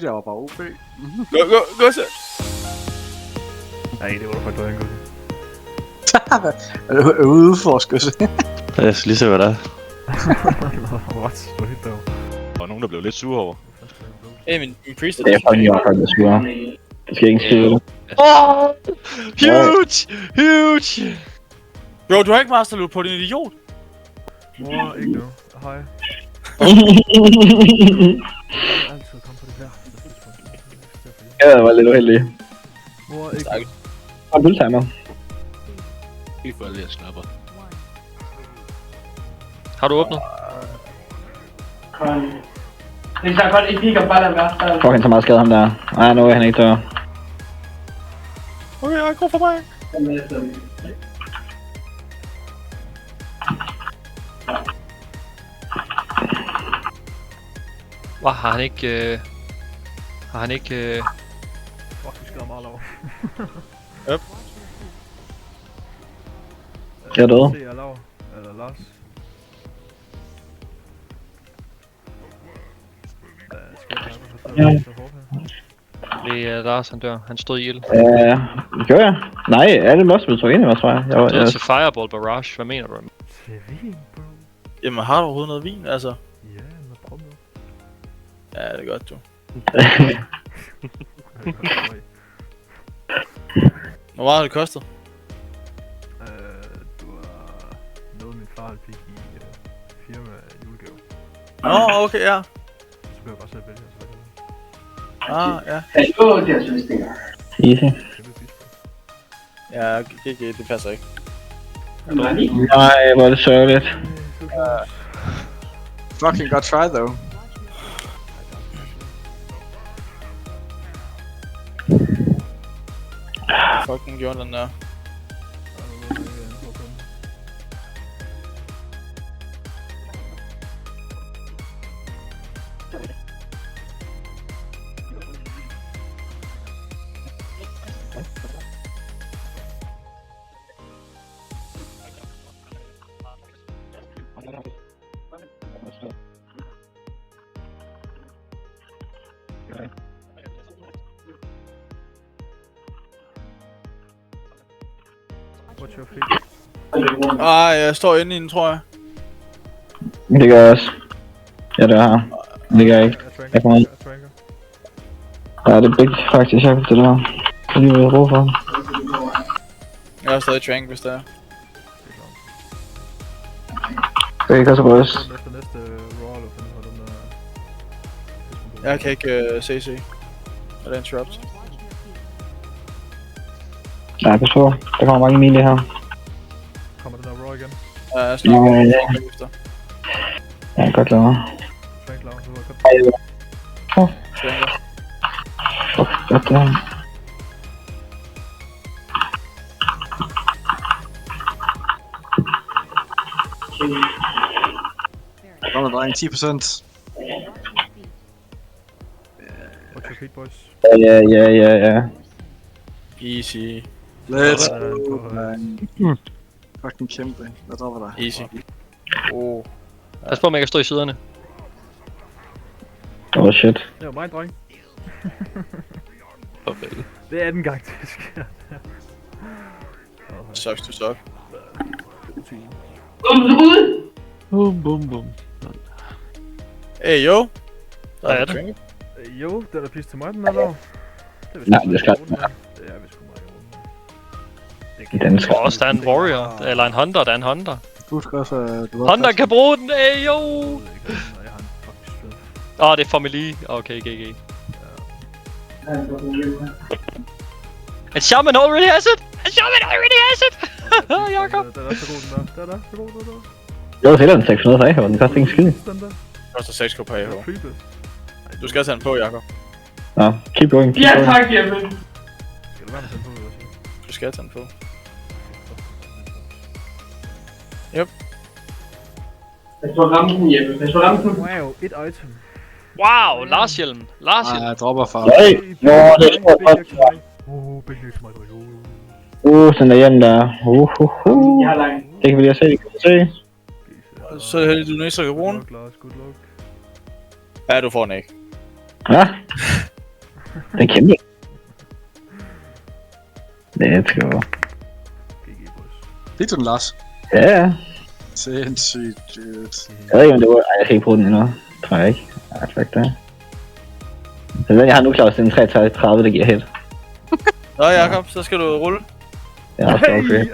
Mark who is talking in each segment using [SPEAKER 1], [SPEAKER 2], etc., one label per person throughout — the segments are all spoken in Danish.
[SPEAKER 1] Jeg var bare OP.
[SPEAKER 2] Gå så.
[SPEAKER 3] Nej, det var da faktisk en god.
[SPEAKER 1] Udforskelse.
[SPEAKER 4] Jeg skal lige se, hvad der er.
[SPEAKER 3] What? Du er helt døv.
[SPEAKER 4] Der var nogen, der blev lidt sure over.
[SPEAKER 2] Hey, min priest
[SPEAKER 5] Det er fucking awkward, det skulle være. Det skal ikke styre.
[SPEAKER 4] Huge!
[SPEAKER 2] Bro, du har ikke master loot på din idiot.
[SPEAKER 3] Mor, ikke nu. Hej. Altid komme på det her.
[SPEAKER 5] Ja, det var lidt uheldig.
[SPEAKER 3] Mor, ikke nu.
[SPEAKER 5] Og bulltimer.
[SPEAKER 4] Ikke for alle jeg snapper.
[SPEAKER 6] Har du åbnet?
[SPEAKER 7] Det er godt, I kigger bare der værste.
[SPEAKER 5] Fucking så meget skade ham der. Ej, nu er han ikke dør.
[SPEAKER 2] Okay, jeg går for mig.
[SPEAKER 6] Hvor har han ikke... Har han ikke...
[SPEAKER 3] Fuck, vi skader meget lav.
[SPEAKER 2] Yep.
[SPEAKER 5] Jeg er død.
[SPEAKER 3] Se, jeg lav. Eller Lars.
[SPEAKER 6] Det er Lars, han dør. Han stod i ild.
[SPEAKER 5] Gjorde jeg? Nej, alle monster blev trukket ind i mig, tror jeg.
[SPEAKER 6] Han stod til Fireball Barrage. Hvad mener du?
[SPEAKER 3] Til vin, bro.
[SPEAKER 2] Jamen, har du overhovedet noget vin, altså?
[SPEAKER 3] Ja, men prøv med.
[SPEAKER 2] Ja, det er godt, du. Hvor meget har det kostet?
[SPEAKER 3] Du har noget min far fik i firma julegave.
[SPEAKER 2] Nå, okay, ja.
[SPEAKER 3] Så kan jeg bare selv vælge, så hvad
[SPEAKER 2] Ja.
[SPEAKER 7] Hallo, det er synes, det er.
[SPEAKER 5] Easy.
[SPEAKER 3] kæmpe bispo.
[SPEAKER 2] Ja, GG, det passer ikke.
[SPEAKER 5] Nej, hvor er det sørgeligt.
[SPEAKER 1] Fucking godt try, though.
[SPEAKER 2] Fucking gjorde den der.
[SPEAKER 3] What's your feet?
[SPEAKER 2] Jeg står inde i den, tror jeg.
[SPEAKER 5] Det gør jeg også. Ja, det er her. Det gør jeg ikke. Jeg kommer ind. Ja, det er big faktisk, jeg det der. Det er lige, hvad jeg bruger for.
[SPEAKER 2] Jeg er stadig trank, hvis det er.
[SPEAKER 5] Det kan også røres.
[SPEAKER 3] Efter næste roll, og finde ud af den der...
[SPEAKER 2] Jeg kan ikke CC. Eller interrupt.
[SPEAKER 5] Nej, pas på. Der kommer mange mili her.
[SPEAKER 3] Kommer den der raw igen?
[SPEAKER 2] Ja, jeg står efter.
[SPEAKER 5] Ja, godt lavet.
[SPEAKER 3] Frank lav, du har godt.
[SPEAKER 2] Tranker.
[SPEAKER 5] Fuck, godt det.
[SPEAKER 1] Kom der, dreng. 10%.
[SPEAKER 3] What's your feet, boys?
[SPEAKER 5] Ja.
[SPEAKER 2] Easy.
[SPEAKER 1] Let's
[SPEAKER 3] Sådan,
[SPEAKER 1] go, man. Fucking kæmpe. Hvad dropper der?
[SPEAKER 2] Easy. Oh.
[SPEAKER 6] Pas på, om jeg kan stå i siderne.
[SPEAKER 5] Oh shit.
[SPEAKER 3] Det var mig, dreng.
[SPEAKER 4] Farvel.
[SPEAKER 3] Det er den gang, det sker.
[SPEAKER 2] Sucks to suck.
[SPEAKER 4] Bum.
[SPEAKER 2] Hey, yo.
[SPEAKER 6] Hvad er det?
[SPEAKER 2] Tranker.
[SPEAKER 3] Jo, den er pisse til mig, den er lav.
[SPEAKER 5] Nej, det skal
[SPEAKER 3] den. Det er vist sgu meget i
[SPEAKER 5] Den skal.
[SPEAKER 6] Også der er en Warrior. Eller en Hunter, der er en Hunter.
[SPEAKER 1] Du skal også... Du
[SPEAKER 6] Hunter kan bruge den, hey yo!
[SPEAKER 3] Jeg har en fucking strength.
[SPEAKER 6] Det er Family. Okay, GG. And Shaman already has it! And Shaman already has it! Jakob!
[SPEAKER 3] Den er så god, den der. Den er så god, den der.
[SPEAKER 5] Jeg var selv den 600 for AH, den koster ikke skid.
[SPEAKER 3] Den der.
[SPEAKER 2] Koster 6 på AH.
[SPEAKER 3] Creepers.
[SPEAKER 2] Du skal tage den på, Jakob.
[SPEAKER 5] Nå, keep going.
[SPEAKER 7] Ja, tak, Jeppe.
[SPEAKER 3] Skal du være med den på, vil jeg sige.
[SPEAKER 2] Du skal tage den på.
[SPEAKER 7] Jeg tror ramme den, Jeppe. Jeg tror ramme den.
[SPEAKER 3] Wow, et item.
[SPEAKER 6] Wow, Lars Hjelm. Lars Hjelm.
[SPEAKER 1] Jeg dropper fra...
[SPEAKER 5] Nej, nå, det er godt.
[SPEAKER 3] Big Next Michael.
[SPEAKER 5] Sådan der hjem der.
[SPEAKER 7] Jeg har langt.
[SPEAKER 5] Det kan vi lige se, det kan vi se.
[SPEAKER 2] Så er det heldigt, du næste kan bruge den.
[SPEAKER 3] Good luck, Lars. Good luck.
[SPEAKER 2] Ja, du får den ikke.
[SPEAKER 5] Ja, Det kan jeg. Let's go.
[SPEAKER 3] GG, boys.
[SPEAKER 1] Det er den, Lars.
[SPEAKER 5] Ja.
[SPEAKER 1] Sindssygt, dude.
[SPEAKER 5] Jeg ved ikke, om det var... Ej, jeg kan ikke bruge den endnu. Tror jeg ikke. Ej, fuck det. Så den, jeg har nu, Claus, den 33, der giver hit.
[SPEAKER 2] Nå, Jakob, så skal du rulle.
[SPEAKER 5] Jeg har også okay.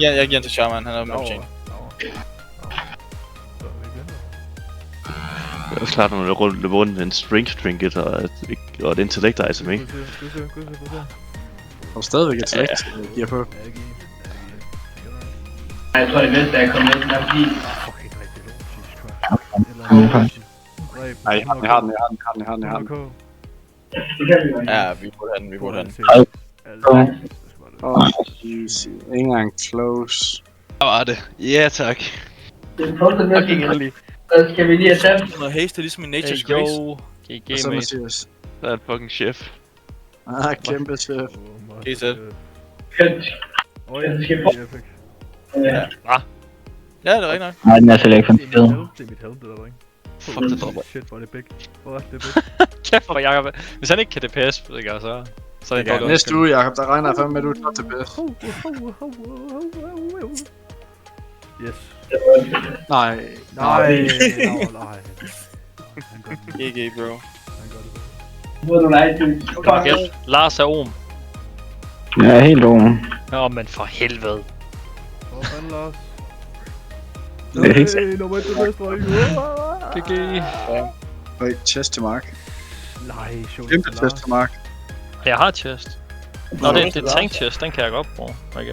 [SPEAKER 2] Jeg giver den til Shaman, han er med optjent.
[SPEAKER 4] Det er også klart, når man løber rundt med en strength trinket og et intellect item, ikke?
[SPEAKER 1] Og stadigvæk et select, giver på.
[SPEAKER 7] Jeg tror, det bedste er at komme lidt der, fordi...
[SPEAKER 1] Nej, jeg har den.
[SPEAKER 7] Det kan vi jo ikke.
[SPEAKER 2] Ja, vi burde have den.
[SPEAKER 1] Easy. Ikke engang close.
[SPEAKER 4] Hvad var det? Ja, tak.
[SPEAKER 7] Det er fuldstændig så skal vi lige have tabt.
[SPEAKER 2] Noget haste, ligesom i Nature's Grace.
[SPEAKER 6] Yo, GG,
[SPEAKER 1] Og så
[SPEAKER 6] mate.
[SPEAKER 1] Mathias.
[SPEAKER 4] Der er en fucking chef.
[SPEAKER 1] Kæmpe chef.
[SPEAKER 2] GZ.
[SPEAKER 7] Kønt.
[SPEAKER 3] Oj,
[SPEAKER 7] skal
[SPEAKER 3] epic.
[SPEAKER 7] Ja.
[SPEAKER 2] Ja, det er rigtigt nok.
[SPEAKER 5] Nej, den er select for
[SPEAKER 3] Det er
[SPEAKER 5] den
[SPEAKER 3] mit helm, det er mit helm, det der, dreng.
[SPEAKER 4] Fuck det for mig.
[SPEAKER 3] Shit, hvor er det big. Hvor er det big.
[SPEAKER 6] Kæft for Jakob. Hvis han ikke kan DPS, så er det dårligt.
[SPEAKER 1] Næste uge, Jacob, der regner jeg fandme med, at du er klar til bedst.
[SPEAKER 3] Yes.
[SPEAKER 1] Nej.
[SPEAKER 3] Nej.
[SPEAKER 2] GG, bro.
[SPEAKER 7] Hvor er du nej, du?
[SPEAKER 6] Kæft, Lars er om.
[SPEAKER 5] Jeg er helt over.
[SPEAKER 6] Nå, men for helvede.
[SPEAKER 3] Hvor fanden, Lars?
[SPEAKER 5] Det er helt
[SPEAKER 3] Nej, nummer 1 til bedst, dreng.
[SPEAKER 6] GG.
[SPEAKER 1] Høj, chest til Mark.
[SPEAKER 3] Nej, show
[SPEAKER 1] Kæmpe chest til Mark.
[SPEAKER 6] Jeg har chest. Nå, det er tank chest, den kan jeg godt bruge.
[SPEAKER 1] Øj,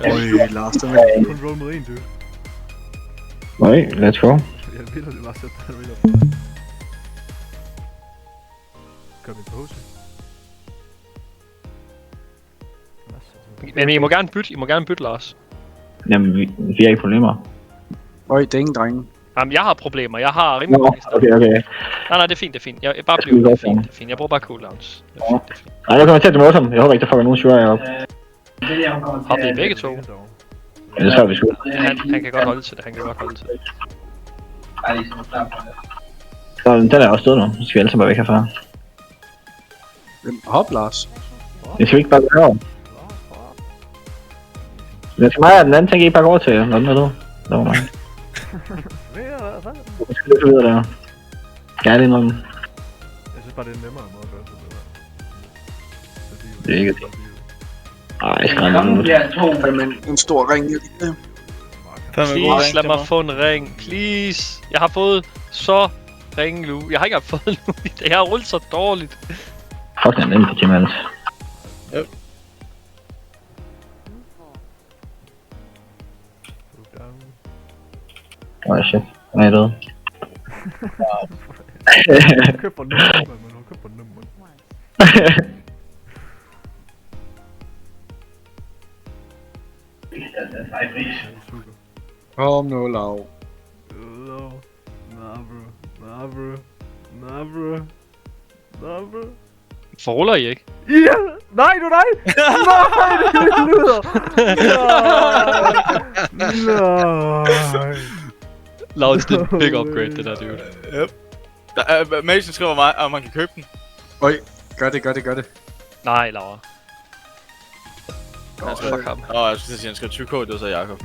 [SPEAKER 1] Lars, den er
[SPEAKER 3] Kun roll med en, dude.
[SPEAKER 5] Oj, let's go.
[SPEAKER 3] Jeg vil det bare sætte den rigtig op. Gør vi pose.
[SPEAKER 6] Men I må gerne bytte, Lars.
[SPEAKER 5] Jamen, vi har ikke problemer.
[SPEAKER 1] Øj, det er ingen drenge.
[SPEAKER 6] Jamen, jeg har problemer. Jeg har rimelig
[SPEAKER 5] Nå,
[SPEAKER 6] mange steder.
[SPEAKER 5] okay.
[SPEAKER 6] Nej, det er fint. Jeg bare bliver det er fint. Jeg bruger bare cooldowns. Det er fint.
[SPEAKER 5] Nej, jeg kommer til at det morsom. Jeg håber ikke, der fucker nogen sure op.
[SPEAKER 7] Det er det, hun kommer til.
[SPEAKER 6] Har vi begge to?
[SPEAKER 5] Ja, det tror jeg, vi skulle.
[SPEAKER 6] Han kan godt holde til det.
[SPEAKER 7] Ej, det er sådan klar på det.
[SPEAKER 5] Så den er også død nu. Så skal vi alle sammen bare væk herfra.
[SPEAKER 1] Hop, Lars.
[SPEAKER 5] Det skal vi ikke bare gøre over. Det skal mig, at den anden ting ikke bare gå over til. Hvordan er du? Det var mig. Jeg skal lidt videre der. Ja, det er noget.
[SPEAKER 3] Jeg synes bare, det er nemmere måde at gøre det der.
[SPEAKER 5] Det er ikke det. Ej, jeg skal
[SPEAKER 7] Kom,
[SPEAKER 5] rende
[SPEAKER 7] bliver to.
[SPEAKER 1] Jamen, en stor ring.
[SPEAKER 6] Please, lad mig få en ring. Please. Jeg har fået så ringen nu. Jeg har ikke engang fået nu. Jeg har rullet så dårligt.
[SPEAKER 5] Fuck den ind på Timans. Åh, shit. Hvad er det?
[SPEAKER 3] Køb for nummer, man. Køb for nummer.
[SPEAKER 1] Kom nu, Lav.
[SPEAKER 3] Nah, bro.
[SPEAKER 6] Forruller I ikke?
[SPEAKER 3] Ja! Nej, du nej! Nej, det lyder! Nej!
[SPEAKER 6] Lars, det er en big upgrade, det der, dude.
[SPEAKER 2] Mason skriver mig, om man kan købe den.
[SPEAKER 1] Øj, gør det.
[SPEAKER 6] Nej, Laura.
[SPEAKER 2] Han skriver,
[SPEAKER 6] Fuck ham.
[SPEAKER 2] jeg skulle sige, han skriver 20k, det var så Jakob.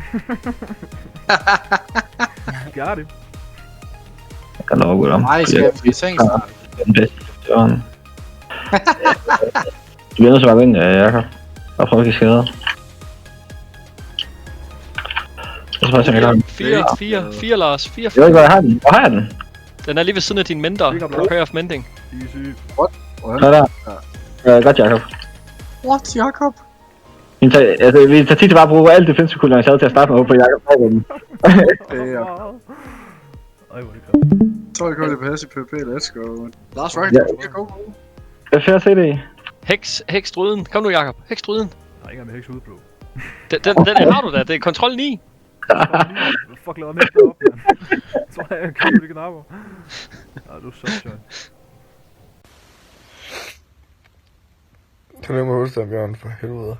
[SPEAKER 3] Got it.
[SPEAKER 5] Jeg kan love godt.
[SPEAKER 1] Nej, skal jeg fri ting snart?
[SPEAKER 5] Den bedste. Sådan. Du bliver nødt til at gå ind, Jakob. Og prøve at give skader. Jeg tror, jeg kan
[SPEAKER 6] Fire, Lars.
[SPEAKER 5] Jeg ved ikke, hvor jeg har den. Hvor har jeg den?
[SPEAKER 6] Den er lige ved siden af din mentor. Prepare of mending.
[SPEAKER 3] Easy.
[SPEAKER 5] Så der. Godt, Jakob.
[SPEAKER 1] What, Jakob?
[SPEAKER 5] Vi tager tid til bare at bruge alt defensive cooldown, jeg havde til at starte med på Jakob.
[SPEAKER 1] Det er
[SPEAKER 3] Ej, hvor er det godt.
[SPEAKER 1] 12 DPS i PvP, let's go. Lars, right?
[SPEAKER 5] Ja.
[SPEAKER 1] Go.
[SPEAKER 5] Hvad får jeg se det i?
[SPEAKER 6] Heks stryden. Kom nu, Jakob. Heks stryden.
[SPEAKER 3] Nej, ikke engang med heks udblå.
[SPEAKER 6] Den har du da. Det er kontrol 9.
[SPEAKER 3] Fuck, lad mig ikke op, mand. Så har jeg købt de knapper. Nej, du er så sjovt.
[SPEAKER 8] Kan du ikke huske dig, Bjørn, for helvede?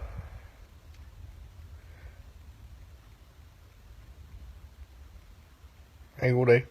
[SPEAKER 8] Ha' en god dag.